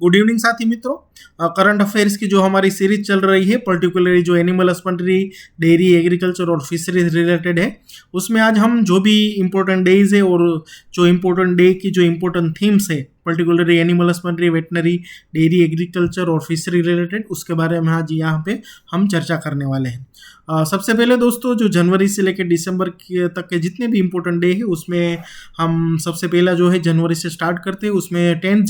Good evening साथी मित्रों। Current affairs की जो हमारी सीरीज चल रही है, पर्टिकुलरली जो एनिमल हस्बेंड्री, डेयरी, एग्रीकल्चर और फिशरीज रिलेटेड है, उसमें आज हम जो भी इम्पोर्टेंट डेज है और जो इम्पोर्टेंट डे की जो इम्पोर्टेंट थीम्स है, particularly animal husbandry, veterinary, dairy, agriculture और फिशरी रिलेटेड, उसके बारे में आज यहाँ पे हम चर्चा करने वाले हैं। सबसे पहले दोस्तों, जो जनवरी से लेकर दिसंबर तक के जितने भी इम्पोर्टेंट डे है, उसमें हम सबसे पहला जो है जनवरी से स्टार्ट करते हैं। उसमें 10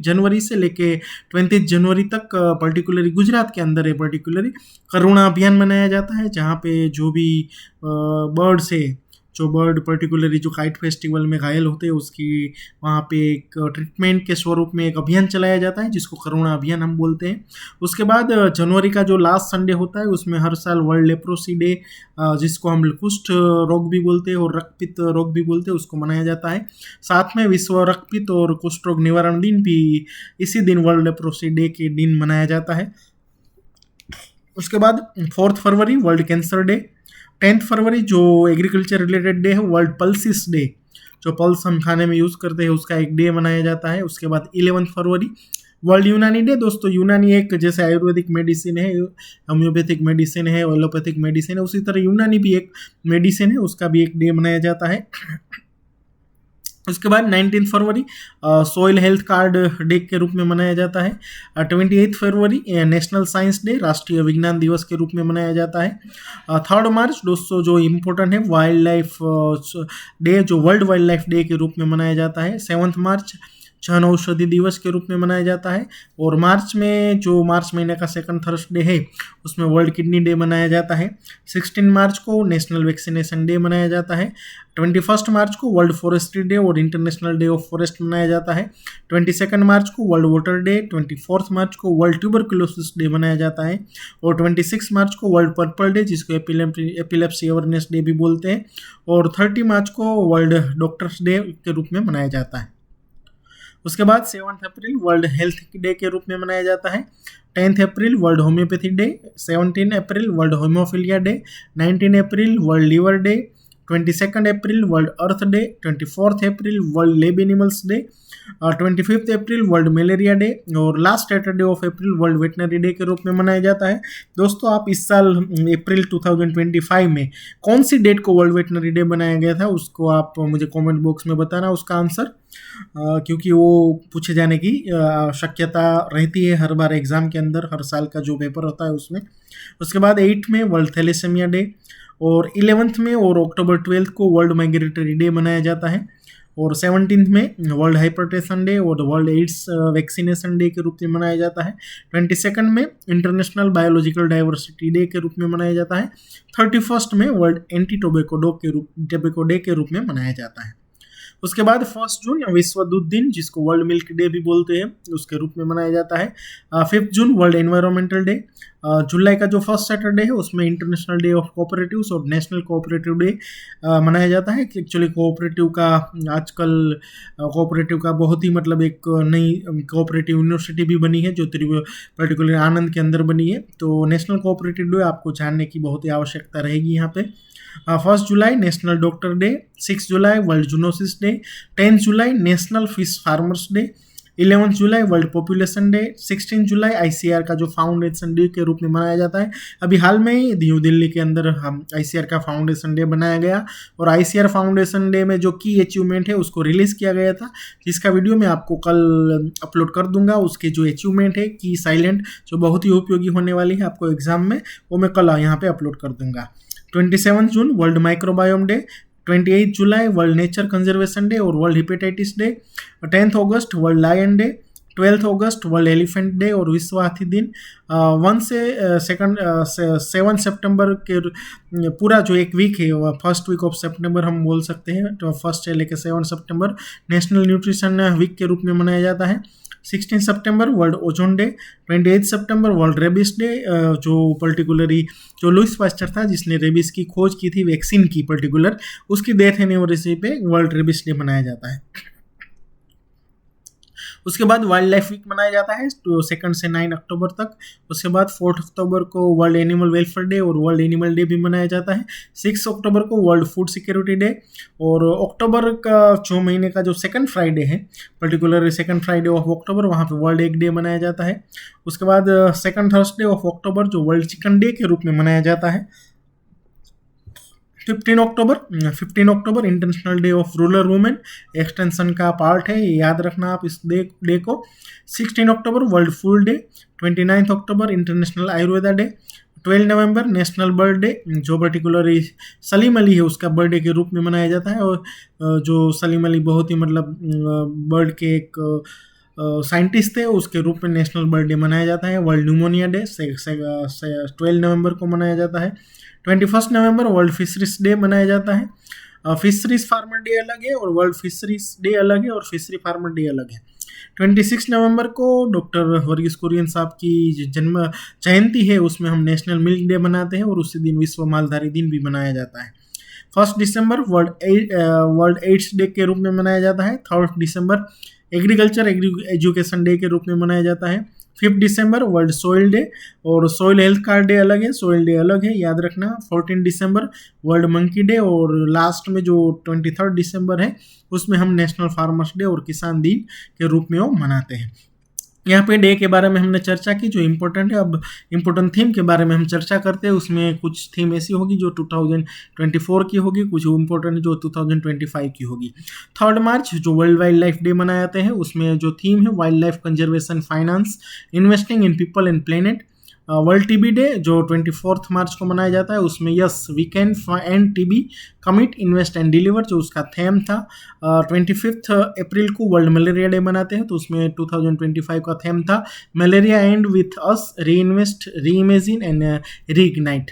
जनवरी से लेके 20 जनवरी तक पर्टिकुलरली गुजरात के अंदर है, पर्टिकुलरली करुणा अभियान मनाया जाता है, जहाँ पे जो भी बर्ड्स है, जो बर्ड पर्टिकुलरली जो काइट फेस्टिवल में घायल होते हैं, उसकी वहाँ पे एक ट्रीटमेंट के स्वरूप में एक अभियान चलाया जाता है, जिसको करुणा अभियान हम बोलते हैं। उसके बाद जनवरी का जो लास्ट संडे होता है, उसमें हर साल वर्ल्ड लेप्रोसी डे, जिसको हम कुष्ठ रोग भी बोलते हैं और रक्तपित्त रोग भी बोलते हैं, उसको मनाया जाता है। साथ में विश्व रक्तपित्त और कुष्ठ रोग निवारण दिन भी इसी दिन वर्ल्ड लेप्रोसी डे के दिन मनाया जाता है। उसके बाद 4 फरवरी वर्ल्ड कैंसर डे, 10 फरवरी जो एग्रीकल्चर रिलेटेड डे है, वर्ल्ड पल्सिस डे, जो पल्स हम खाने में यूज़ करते हैं उसका एक डे मनाया जाता है। उसके बाद 11 फरवरी वर्ल्ड यूनानी डे। दोस्तों, यूनानी एक जैसे आयुर्वेदिक मेडिसिन है, होम्योपैथिक मेडिसिन है, एलोपैथिक मेडिसिन है, उसी तरह यूनानी भी एक मेडिसिन है, उसका भी एक डे मनाया जाता है। उसके बाद 19 फरवरी सॉइल हेल्थ कार्ड डे के रूप में मनाया जाता है। 28 फरवरी नेशनल साइंस डे, राष्ट्रीय विज्ञान दिवस के रूप में मनाया जाता है। 3 मार्च दोस्तों जो इम्पोर्टेंट है, वाइल्ड लाइफ डे, जो वर्ल्ड वाइल्ड लाइफ डे के रूप में मनाया जाता है। 7 मार्च जन औषधि दिवस के रूप में मनाया जाता है। और मार्च में जो मार्च महीने का सेकंड थर्सडे है, उसमें वर्ल्ड किडनी डे मनाया जाता है। 16 मार्च को नेशनल वैक्सीनेशन डे मनाया जाता है। 21 मार्च को वर्ल्ड फॉरेस्ट्री डे और इंटरनेशनल डे ऑफ फॉरेस्ट मनाया जाता है। 22 मार्च को वर्ल्ड वाटर डे, 24 मार्च को वर्ल्ड ट्यूबरकुलोसिस डे मनाया जाता है। और 26 मार्च को वर्ल्ड पर्पल डे, जिसको एपिलेप्सी अवेयरनेस डे भी बोलते हैं। और 30 मार्च को वर्ल्ड डॉक्टर्स डे के रूप में मनाया जाता है। उसके बाद 7 अप्रैल वर्ल्ड हेल्थ डे के रूप में मनाया जाता है। 10 April world homeopathy day, 17 April world haemophilia day, 19 April world liver day, 22 April world earth day, 24 April world lab animals day, 25 April world malaria day और last Saturday of April world veterinary day के रूप में मनाया जाता है। दोस्तों, आप इस साल अप्रैल 2025 में कौन सी डेट को वर्ल्ड वेटनरी डे बनाया गया था, उसको आप मुझे कमेंट बॉक्स में बताना उसका आंसर, क्योंकि वो पूछे जाने की शक्यता रहती है हर बार एग्ज़ाम के अंदर, हर साल का जो पेपर होता है उसमें। उसके बाद 8 में वर्ल्ड थैलेसेमिया डे और 11 में और अक्टूबर 12 को वर्ल्ड माइग्रेटरी डे मनाया जाता है। और 17 में वर्ल्ड हाइपरटेंशन डे और वर्ल्ड एड्स वैक्सीनेशन डे के रूप में मनाया जाता है। 22 में इंटरनेशनल बायोलॉजिकल डाइवर्सिटी डे के रूप में मनाया जाता है। 31 में वर्ल्ड एंटी टोबैको डे के रूप में मनाया जाता है। उसके बाद 1 जून विश्व दूध दिन, जिसको वर्ल्ड मिल्क डे भी बोलते हैं, उसके रूप में मनाया जाता है। 5 जून वर्ल्ड एनवायरमेंटल डे। जुलाई का जो फर्स्ट सैटरडे है, उसमें इंटरनेशनल डे ऑफ कोऑपरेटिव्स और नेशनल कोऑपरेटिव डे मनाया जाता है। एक्चुअली कोऑपरेटिव का आजकल कोऑपरेटिव का बहुत ही मतलब एक नई कोऑपरेटिव यूनिवर्सिटी भी बनी है, जो पर्टिकुलर आनंद के अंदर बनी है। तो नेशनल कोऑपरेटिव डे आपको जानने की बहुत ही आवश्यकता रहेगी यहाँ पे। 1 जुलाई नेशनल डॉक्टर डे, 6 जुलाई वर्ल्ड जूनोसिस डे, 10 जुलाई नेशनल फिश फार्मर्स डे, 11 जुलाई वर्ल्ड पॉपुलेशन डे, 16 जुलाई आईसीआर का जो फाउंडेशन डे के रूप में मनाया जाता है। अभी हाल में ही न्यू दिल्ली के अंदर हम आईसीआर का फाउंडेशन डे बनाया गया और आईसीआर फाउंडेशन डे में जो की अचीवमेंट है उसको रिलीज़ किया गया था, जिसका वीडियो मैं आपको कल अपलोड कर दूंगा। उसके जो अचीवमेंट है की साइलेंट, जो बहुत ही उपयोगी होने वाली है आपको एग्जाम में, वो मैं कल यहाँ पे अपलोड कर दूंगा। 27 जून वर्ल्ड माइक्रोबायोम डे, 28 जुलाई वर्ल्ड नेचर कंजर्वेशन डे और वर्ल्ड हेपेटाइटिस डे, 10 अगस्त वर्ल्ड लायन डे, 12 अगस्त वर्ल्ड एलिफेंट डे और विश्व हाथी दिन। 1 से 7 सितंबर के पूरा जो एक वीक है, फर्स्ट वीक ऑफ सितंबर हम बोल सकते हैं, तो 1 से लेकर 7 सितंबर नेशनल न्यूट्रिशन वीक के रूप में मनाया जाता है। 16 सितंबर वर्ल्ड ओजोन डे, 28 सितंबर वर्ल्ड रेबिस डे, जो पर्टिकुलरली जो लुइस पास्चर था जिसने रेबिस की खोज की थी, वैक्सीन की पर्टिकुलर, उसकी डेथ एनिवर्सरी पे वर्ल्ड रेबिस डे मनाया जाता है। उसके बाद वाइल्ड लाइफ वीक मनाया जाता है तो 2 से 9 अक्टूबर तक। उसके बाद 4 अक्टूबर को वर्ल्ड एनिमल वेलफेयर डे और वर्ल्ड एनिमल डे भी मनाया जाता है। 6 अक्टूबर को वर्ल्ड फूड सिक्योरिटी डे, और अक्टूबर का जो महीने का जो सेकंड फ्राइडे है, particular second Friday of October, वहाँ पे वर्ल्ड एग डे मनाया जाता है। उसके बाद सेकंड थर्सडे ऑफ अक्टूबर जो वर्ल्ड चिकन डे के रूप में मनाया जाता है। 15 October international day of rural women, extension का पार्ट है, ये याद रखना आप इस डे को। 16 October world food day, 29 October international Ayurveda day, 12 November national bird day, जो पर्टिकुलरली सलीम अली है उसका बर्थडे के रूप में मनाया जाता है, और जो सलीम अली बहुत ही मतलब बर्ड के एक साइंटिस्ट थे, उसके रूप में नेशनल बर्ड डे मनाया जाता है। वर्ल्ड न्यूमोनिया डे 12 नवंबर को मनाया जाता है। 21 नवंबर वर्ल्ड फिशरीज डे मनाया जाता है। फिशरीज फार्मर डे अलग है और वर्ल्ड फिशरीज डे अलग है और फिशरी फार्मर डे अलग है। 26 नवंबर को डॉक्टर वर्गीस कुरियन साहब की जन्म जयंती है, उसमें हम नेशनल मिल्क डे मनाते हैं और उसी दिन विश्व मालधारी दिन भी मनाया जाता है। 1 दिसंबर वर्ल्ड एड्स डे के रूप में मनाया जाता है। 3 दिसंबर एग्रीकल्चर एजुकेशन डे के रूप में मनाया जाता है। 5 दिसंबर वर्ल्ड सोइल डे, और सोइल हेल्थ कार्ड डे अलग है, सोइल डे अलग है, याद रखना। 14 दिसंबर वर्ल्ड मंकी डे, और लास्ट में जो 23 दिसंबर है उसमें हम नेशनल फार्मर्स डे और किसान दिन के रूप में वो मनाते हैं। यहाँ पे डे के बारे में हमने चर्चा की जो इम्पोर्टेंट है। अब इम्पोर्टेंट थीम के बारे में हम चर्चा करते हैं। उसमें कुछ थीम ऐसी होगी जो 2024 की होगी, कुछ इम्पोर्टेंट जो 2025 की होगी। 3 मार्च जो वर्ल्ड वाइल्ड लाइफ डे मनाए जाते हैं, उसमें जो थीम है wildlife conservation, finance, investing in people and planet. World TB day जो 24 मार्च को मनाया जाता है, उसमें yes we can end TB, commit, invest and deliver जो उसका थीम था। 25 अप्रैल को वर्ल्ड मलेरिया डे मनाते हैं, तो उसमें 2025 का थीम था मलेरिया एंड विथ अस, री इन्वेस्ट, री इमेजिन एंड रीइग्नाइट।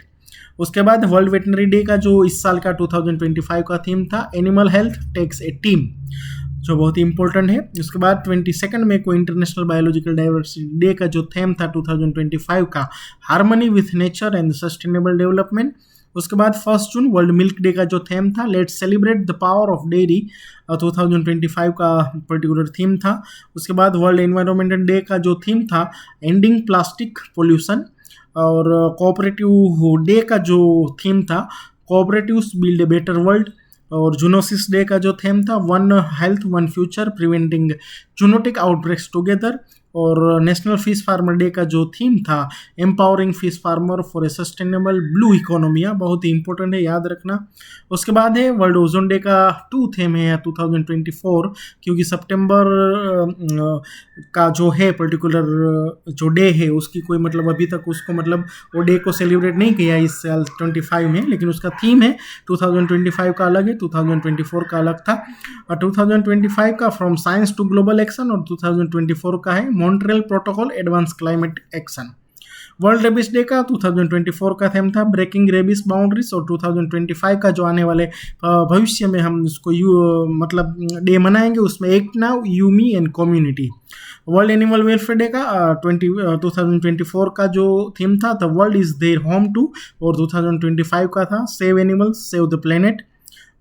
उसके बाद वर्ल्ड वेटनरी डे का जो इस साल का 2025 का थीम था animal health takes a team, जो बहुत ही इंपॉर्टेंट है। उसके बाद 22 में को इंटरनेशनल बायोलॉजिकल डाइवर्सिटी डे का जो थीम था 2025 का harmony with nature and sustainable development. उसके बाद 1 जून वर्ल्ड मिल्क डे का जो थीम था let's celebrate the power of dairy, 2025 का पर्टिकुलर थीम था। उसके बाद वर्ल्ड एनवायरमेंटल डे का जो थीम था एंडिंग प्लास्टिक पोल्यूशन, और कोऑपरेटिव डे का जो थीम था cooperatives build a better world, और जूनोसिस डे का जो थीम था one health one future preventing zoonotic outbreaks together, और नेशनल फिश फार्मर डे का जो थीम था empowering fish farmer for a sustainable blue economy, बहुत ही इंपॉर्टेंट है, याद रखना। उसके बाद है वर्ल्ड ओजोन डे का 2 थीम है 2024, क्योंकि सितंबर का जो है पर्टिकुलर जो डे है उसकी कोई मतलब अभी तक उसको मतलब वो डे को सेलिब्रेट नहीं किया इस साल 25 में, लेकिन उसका थीम है 2025 का अलग है, 2024 का अलग था। और 2025 का from science to global action, और 2024 का है Montreal protocol advance climate action. World rabies day का 2024 का थीम था ब्रेकिंग रेबिस बाउंड्रीज, और 2025 का जो आने वाले भविष्य में हम उसको मतलब डे मनाएंगे उसमें act now, you me and community. World animal welfare day का 2024 का जो थीम था the world is their home too, और 2025 का था save animals save the planet.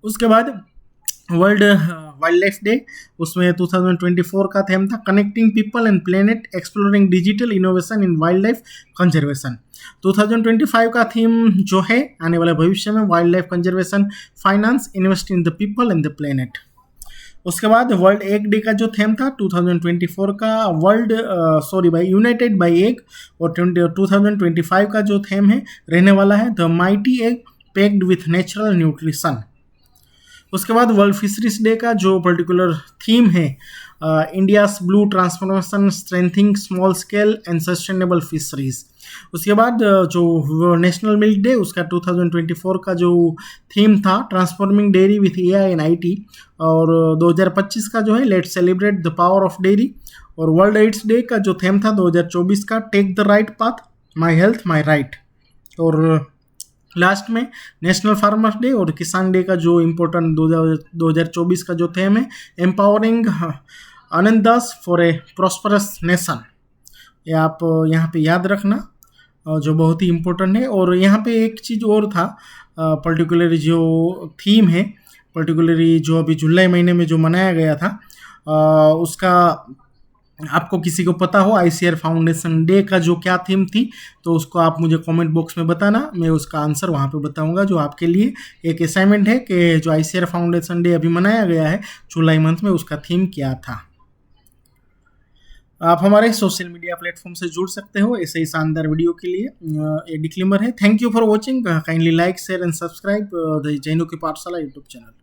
उसके बाद वर्ल्ड वाइल्ड लाइफ डे, उसमें 2024 का थीम था connecting people and planet exploring digital innovation in wild life conservation. 2025 का थीम जो है आने वाले भविष्य में wild life conservation, finance, invest in the people and the planet. उसके बाद वर्ल्ड एग डे का जो थीम था 2024 का यूनाइटेड बाय एग, और 2025 का जो थीम है रहने वाला है the mighty egg packed with natural nutrition. उसके बाद वर्ल्ड फिशरीज डे का जो पर्टिकुलर थीम है India's blue transformation strengthening small scale and sustainable fisheries. उसके बाद जो नेशनल मिल्क डे उसका 2024 का जो थीम था transforming dairy with AI and IT, और 2025 का जो है let's celebrate the power of dairy. और वर्ल्ड एड्स डे का जो थीम था 2024 का take the right path, my health my right. और लास्ट में नेशनल फार्मर्स डे और किसान डे का जो इम्पोर्टेंट 2024 का जो थीम है एम्पावरिंग अन्नदाता फॉर ए प्रॉस्परस नेशन, ये आप यहाँ पे याद रखना जो बहुत ही इम्पोर्टेंट है। और यहाँ पे एक चीज़ और था पर्टिकुलरली जो थीम है पर्टिकुलरली जो अभी जुलाई महीने में जो मनाया गया था उसका आपको किसी को पता हो आईसीआर फाउंडेशन डे का जो क्या थीम थी, तो उसको आप मुझे कमेंट बॉक्स में बताना, मैं उसका आंसर वहाँ पे बताऊंगा। जो आपके लिए एक असाइनमेंट है कि जो आईसीआर फाउंडेशन डे अभी मनाया गया है जुलाई मंथ में, उसका थीम क्या था। आप हमारे सोशल मीडिया प्लेटफॉर्म से जुड़ सकते हो ऐसे ही शानदार वीडियो के लिए। ये डिक्लेमर है। Thank you for watching, kindly like share and subscribe the जैनो की पाठशाला यूट्यूब चैनल।